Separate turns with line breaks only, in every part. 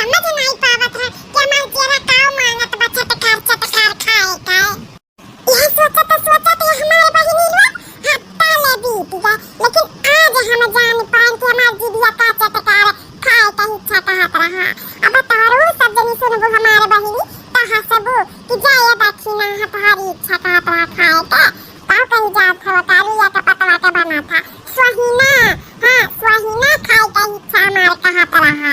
समझ नहीं पावत है कि हमार जेरा काव मांगत बा चटकार खाए का। यह सोचत हमारे बहिनी लोग हफ्ता ले बीत गए, लेकिन आज हम जान पाए कि हमार दीदिया का चटकार खाए का इच्छा कहत रहा। अब तारो सब जनी सुनबो हमारे बहिनी तो हंसबो कि जाए दक्षिणा हमारी इच्छा कहत रहा खाए का। ताऊ कहीं जात हो तारू या का पतला का बना था स्वाहिना, हाँ स्वाहिना खाए का इच्छा हमारे कहत रहा।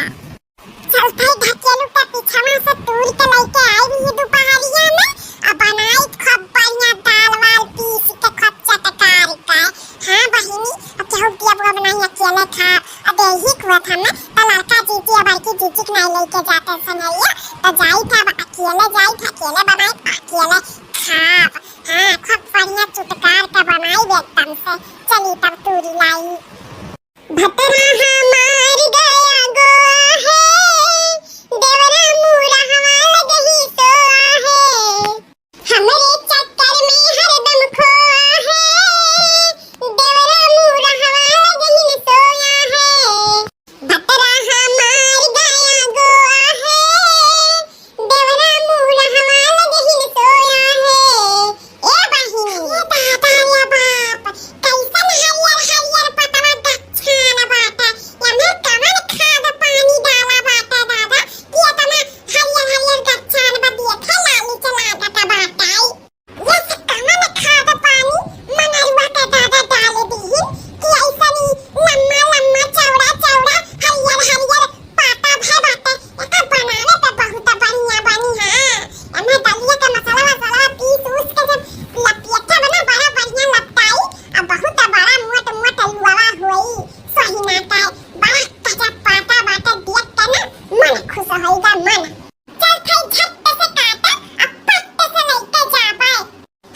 चल भाई ढकेलू के पीछा में से तूर के लेके आई भी दोपहरिया में अब बनाई खूब बढ़िया दाल वाल पीस के खूब चटकार का। हाँ बहिनी अब केहू दिया बुआ बनाई अकेले खा। अब यही कुआ था मैं तो लड़का जीती अब की जीती नहीं लेके जाते सनैया तो जाई था अकेले जाई था अकेले बनाई अकेले खा। हाँ खूब बढ़िया चटकार का बनाई एकदम से। चली तब तूरी लाई भतरा हमार गया गोआ है, देवरा मूड़ा हमार गही सोआ है, हमरे चक्कर में हरदम खोआ है, देवरा मूड़ा हमार गही सोया है। भतरा हमार गया गोआ है, देवरा मूड़ा हमार गही सोया है। ए बहिनी ये दादा या बाप कैसन हरियर हरियर पतवा दक्षाना बाटा यमे कवन खाद पानी डाला बाटा दादा ये तना हरियर हरियर दक्षान बा देखे लाली चला गटा बाटाई ये से कवन खाद पानी मनरवा का दादा डाले दीहिन कि ऐसनी लम्मा लम्मा चौड़ा चौड़ा हरियर हरियर पाता भे बाटे एका बनाने पे बहुत बढ़िया बनी। हां एमे दलिया का मसाला वसाला पीस उस के जब लपियता बना बड़ा बढ़िया लगताई अब बहुत बड़ा मोट मोट लुवा होई सहीना का बड़ा ताजा पाता बाटा देख के ना मन खुश होइगा मन। चल भाई झट से काटा अब पट्टे से लेके जा पाए।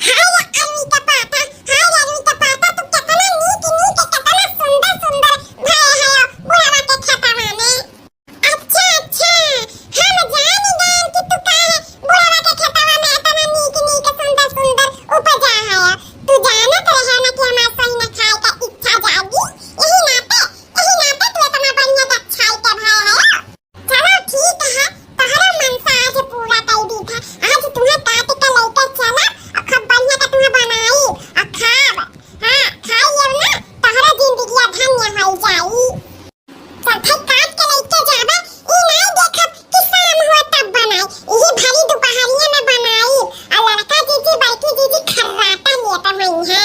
हाय अरवी का पाता, हाय अरवी का पाता तू कितना नीक नीक कितना सुंदर सुंदर भय है बुढ़ावा के खेतवा में। अच्छा अच्छा हम जानी गए कि तू काहे बुढ़ावा के खेतवा में इतना नीक नीक सुंदर सुंदर उपजा है। तू जानत रहे ना कि हमार सहीना खाए का इच्छा जागी यही नाते तू इतना बढ़िया दक्षाई के भय है। चलो ठीक है तोहरा मनसा आज पूरा कर दी था। आज तुम्हें काट के लेके चला और खूब बढ़िया का तुम्हें बनाई और खाब। हाँ खाइए ना तोहरा जिंदगी धन्य हो जाई। चल भाई काट के लेके जाबे ई नहीं देखब कि शाम हुआ तब बनाई यही भरी दोपहरिया में बनाई और लड़का जीजी बड़की जीजी खर्राटा लेता वही है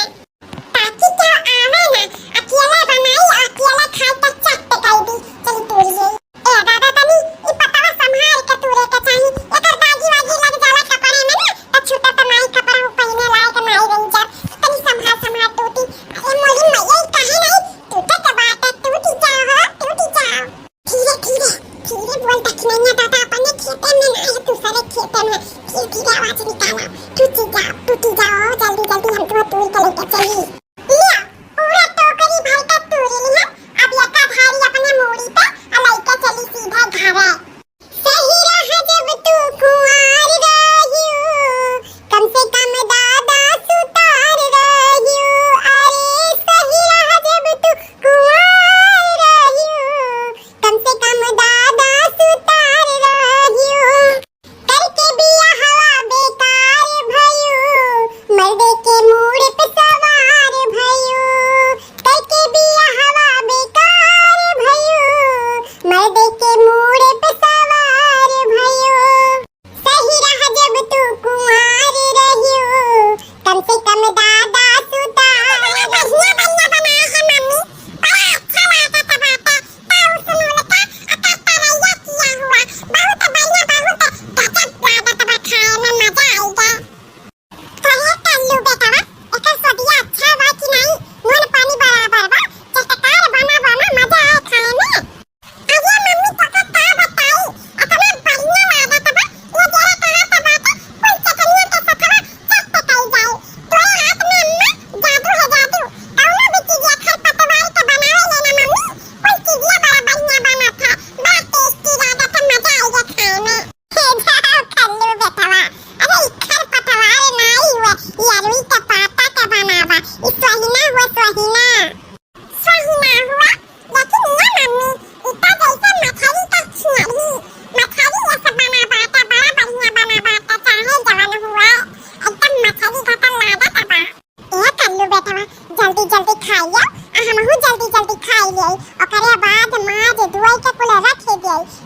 ताकि क्या आवे ना अकेले बनाई अकेले खाए तो चट कर दी। चल तूरी ए दादा तनी ई पतवा संभाल के तूरे के चाही एकर दागी वागी लग जाला कपड़े में ना तो छूटा तो नहीं कपड़ा हो पहने लायक नहीं रही जा तनी संभाल टूटी। अरे मोरी मैया कहे नहीं टूटे के बात टूटी जाओ धीरे बोल दक्षिणा दादा अपने खेते में ना है दूसरे खेते में धीरे आवाज निकाला टूटी जाओ जल्दी जल्दी हम तुम्हें तूर के लेके चली। लिया पूरा टोकरी भर का तूरी लिया अब ये का भारी अपने मोड़ी पे और लेके चली सीधा घरे। सही रहा जब तू कुंवार रहियो कम से कम दादा सुतार रहियो। अरे सही रहा जब तू कुंवार रहियो कम से कम दादा सुतार रहियो। करके बिया हवा बेकार भयो मर्दे के मूड पे सवार भयो। करके बिया हवा बेकार भयो मर्दे के मूड पे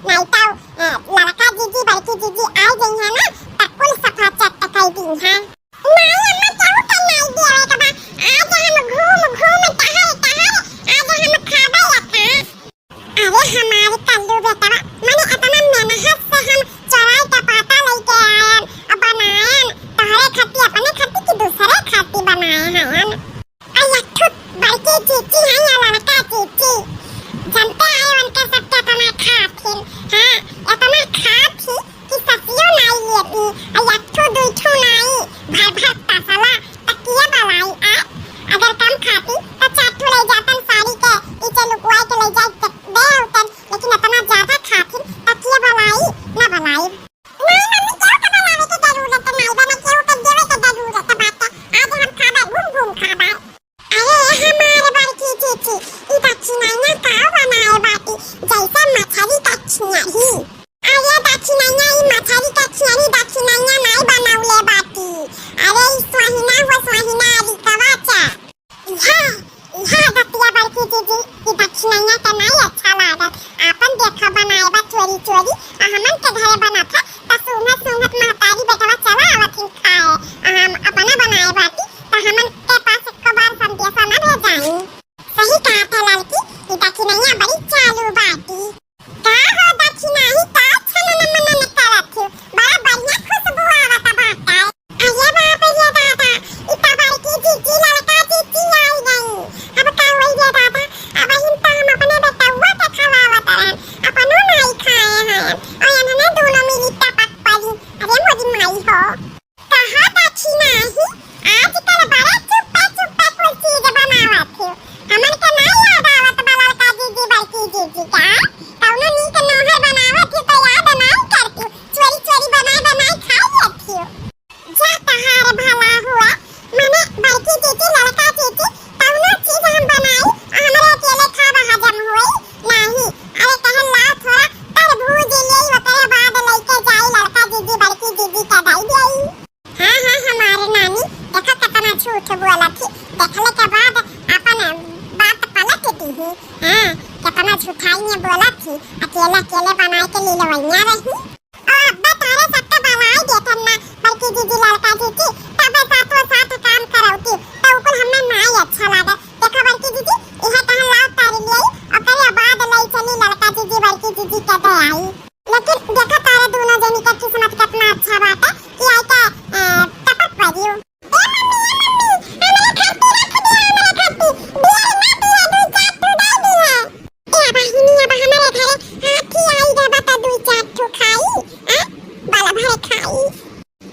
नहीं तो लड़का जीजी बड़की जीजी आ गई है ना तकुल सफा चट कई दी है नहीं अम्मा क्यों कर नहीं देवे के बा आज हम घूम घूम टहल टहल आज हम खाबे लखा अरे हमारे कल्लू बेटा माने इतना मेहनत से हम चराई का पाता लेके आए और बनाए तोहरे खाती अपने खाती की दूसरे खाती बनाए हैं अय्या बड़की जीजी है या लड़का जीजी जनते आए उनके सबके इतना खाती हाँ इतना खाती कि ससियों नहीं लेती अय्या दूठो नहीं भर भर तसला तकिया बलाई आ अगर कम खाती तो चाटू ले जातन साड़ी के इचे लुकवाई के ले जाए दे उतन लेकिन इतना ज्यादा खाती तकिया बलाई ना बलाई नहीं मम्मी क्यों का बनावे की जरूरत नहीं बना क्यों कर देवे की जरूरत बात आज हम खाबे घूम घूम खाबे अरे हमारे बड़की चीची ई दक्षिणाइया का बनाए बाटी जैसे मछली दक्षिणा ही अरे दक्षिणाइया ई मछली दक्षिणा दक्षिणाइया नहीं बनाउले बाटी अरे ई स्वाहिना हो स्वाहिना आदि कवाचा इहा दतिया बड़की चीची ई दक्षिणाइया का नहीं अच्छा लागत आपन देखा बनाए बा चोरी चोरी हमन के घरे बना था त सुनत सुनत महतारी बेटवा चला आवत खाए हम अपना बनाए बाटी त हमन के पास एक बार संदेशा ना भेजाई सही कहा था लड़की ये दक्षिणाइया बड़ी चालू बाटी का हो दक्षिणा ही का छन मन मन करत हो बड़ा बढ़िया खुशबू आवत बाटा अरे बाप रे दादा इता बड़की जीजी लड़का जीजी आई गई अब का होई रे दादा अब हिम तो हम अपने बेटवा के खवावत रहन अपनो नहीं खाए हैं और इन्होंने दोनों मिली टपक पड़ी अरे मोदी माई हो कहा दक्षिणा ही आजकल बड़े चुप्पे चुप्पे कोई चीज बनावत हो हमन के नहीं याद आवत बलल का जीजी बड़की जीजी का कौनो नीक नोहर बनावत हो तो याद नहीं करती चोरी चोरी बनाए बनाए खा लेती हो जा तहार भला हुआ मने बड़की जीजी लड़का जीजी कौनो चीज हम बनाई हमरे अकेले खाबा हजम होई नहीं अरे कहन ला थोड़ा तरबूज ले ओकरे बाद लेके जाई लड़का जीजी बड़की जीजी का दई देई हाँ हाँ हमारे नानी देखा कितना झूठ बोला थी देखने के बाद अपन बात पलट दी है हाँ कितना झूठाई ने बोला थी अकेले अकेले बनाए के लिए लवैया रही और अब तारे सबके बनाए देते ना बल्कि जीजी लड़का जीजी तब साथों साथ काम करौती तो उकुल हमें नहीं अच्छा लगा देखा बल्कि जीजी यह कहन लाओ तारी ले और करे बाद ले चली लड़का जीजी बल्कि जीजी के दे आई लेकिन देखा तारे दोनों जनी का किस्मत कितना अच्छा बात है कि आई का टपक पड़ियो ए मम्मी हमारे खाती रख दिया हमारे खाती बियर ना बिया दो चार ठो डाल दिया ए बहिनी अब हमारे घरे हाथी आई रे बता दो चार ठो खाई हां बाला भरे खाई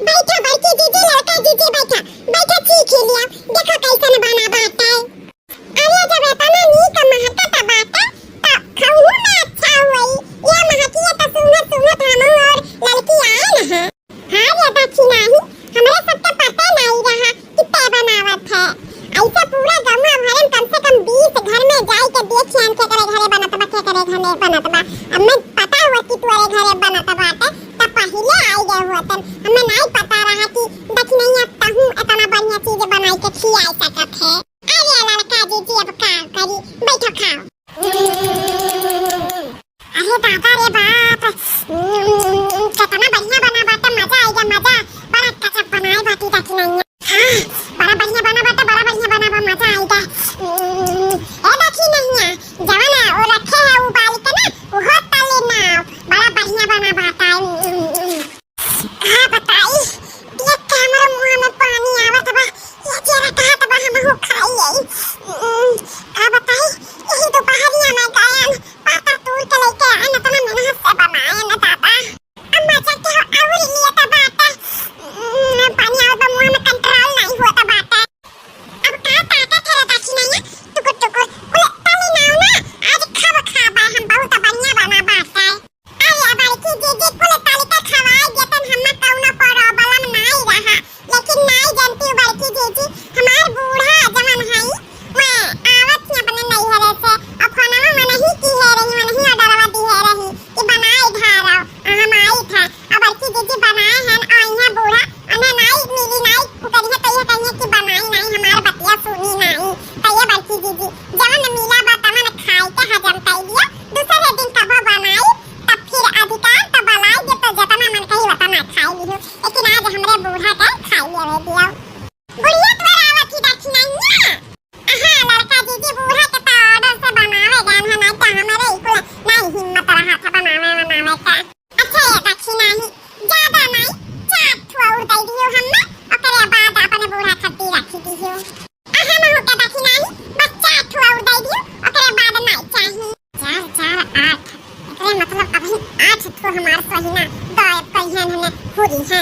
बैठा बड़की जीजी लड़का जीजी बैठा बैठा सीख लिया देखो कैसे बना बाटा अरे जब इतना नीक महकता बाटा तो खाऊ ना अच्छा हुई ये महकिया तो सुनत सुनत हम और लड़की आए ना हाँ ये दक्षिणा ही हमारे सबके पता नहीं रहा कि ते बनावत है ऐसा पूरा गांव भरे कम से कम 20 घर में जाई के देखिए हम के करे घरे बनत बा के करे घरे बनत बा हमें पता हुआ कि तोरे घरे बनत बाटे तब पहले आई गए होतन हमें नहीं पता रहा कि दक्षिणा ताहू इतना बढ़िया चीज बनाई के खिलाई सकत है अरे लड़का जीजी अब का करी बैठो खाओ अरे बाबा रे बाप कितना बढ़िया बना बाटा मजा आएगा मजा बड़ा अच्छा बनाए बाटी दक्षिणाइया हाँ बड़ा बढ़िया बना बाटा बड़ा बढ़िया बना बा मजा आएगा ए दक्षिणाइया जवाना वो रखे है उबाल के ना वो तले ना बड़ा बढ़िया बना बाटा हाँ बताई देख के हमारे मुंह में पानी आवत बा ये जरा कहत बा हम हो खाई का बताई यही दोपहरिया में गए पाता तोड़ के लेके आए ना तो मेहनत से बनाए ना दादा आज तो हमार सही ना गायब कहिया ने हो रही है